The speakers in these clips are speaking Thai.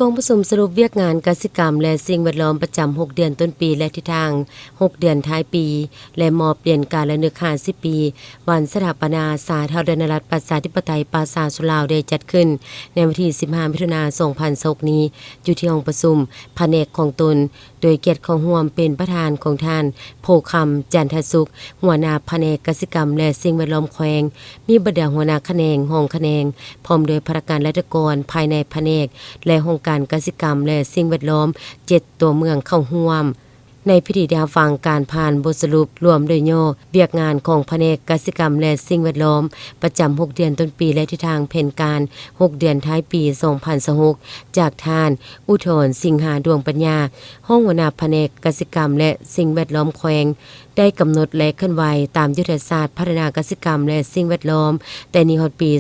กองผสมสรุปเวียกงานกสิกรรมและสิ่งแวดล้อมประจำ6เดือนต้นปีและทิศทาง6เดือนท้ายปีและมอบเปลี่ยนการระลึก50ปีวันสถาปนาสาธารณรัฐประชาธิปไตยปราสาทสุเหร่าได้จัดขึ้นในวันที่15มิถุนายน2026นี้อยู่ที่ห้องประชุมแผนกของตนโดยเกียรติของร่วมเป็นประธานของท่านโพคำจันทสุขหัวหน้าแผนกกสิกรรมและสิ่งแวดล้อมแขวงมีบรรดาหัวหน้าแขนงห้องแขนงพร้อมโดยพนักงานราชการภายในแผนกและองค์การกสิกรรมและสิ่งแวดล้อม7ตัวเมืองเข้าร่วมในพิธีได้ฟังการผ่านบทสรุปรวมโดยย่อเวียกงานของแผนกกสิกรรมและสิ่งแวดล้อมประจำ6เดือนต้นปีและทิศทางแผนการ6เดือนท้ายปี2026จากท่านอุทธรสิงหาดวงปัญญาห้องหัวหน้าแผนกกสิกรรมและสิ่งแวดล้อมแขวงได้กำหนดและเคลื่อนไหวตามยุทธศาสตร์พัฒนากสิกรรมและสิ่งแวดล้อมแต่นี้ฮอดปี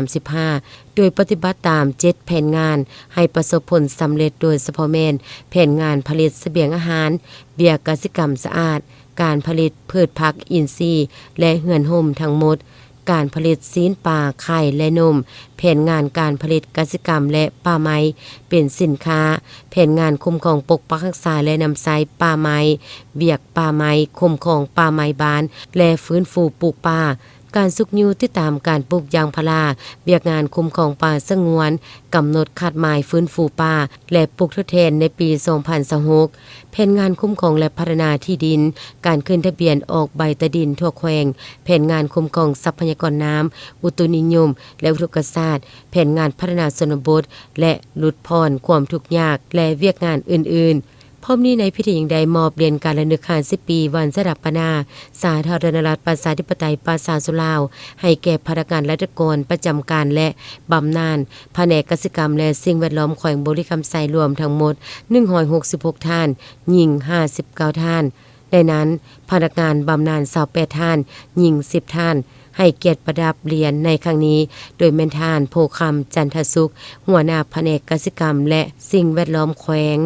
2035โดยปฏิบัติตาม7แผนงานให้ประสบผลสำเร็จโดยเฉพาะแม่นแผนงานผลิตเสบียงอาหารเบียกสิกรรมสะอาดการผลิตพืชผักอินทรีย์และเหือนห่มทั้งหมดการผลิตซีนปลาไข่และนมแผนงานการผลิตกสิกรรมและป่าไม้เป็นสินค้าแผนงานคุ้มครองปกปักรักษาและนำไซป่าไม้เบียกป่าไม้คุ้มครองป่าไม้บ้านและฟื้นฟูปลูกป่าการสุกยูที่ตามการปลูกยางพาราเบียกงานคุ้มครองป่าสงวนกำหนดขาดหมายฟื้นฟูป่าและปลูกทดแทนในปี2026แผนงานคุ้มครองและพัฒนาที่ดินการขึ้นทะเบียนออกใบตะดินทั่วแขวงแผนงานคุ้มครองทรัพยากรน้ำอุตุนิยมและอุทกศาสตร์แผนงานพัฒนาชนบทและลดพรความทุกข์ยากและเวียกงานอื่นๆพร้อมนี้ในพิธียังได้มอบเหรียญการระลึก50ปีวันสถาปนาสาธารณรัฐประชาธิปไตยปราสาทสุเหร่าให้แก่พนักงานราชการประจำการและบำนาญแผนกกสิกรรมและสิ่งแวดล้อมแขวงบริคำไซรวมทั้งหมด166ท่านหญิง59ท่านในนั้นพนักงานบำนาญ28ท่านหญิง10ท่านให้เกียรติประดับเหรียญในครั้งนี้โดยแม่นท่านโพคำจันทสุขหัวหน้าแผนกกสิกรรมและสิ่งแวดล้อมแขวง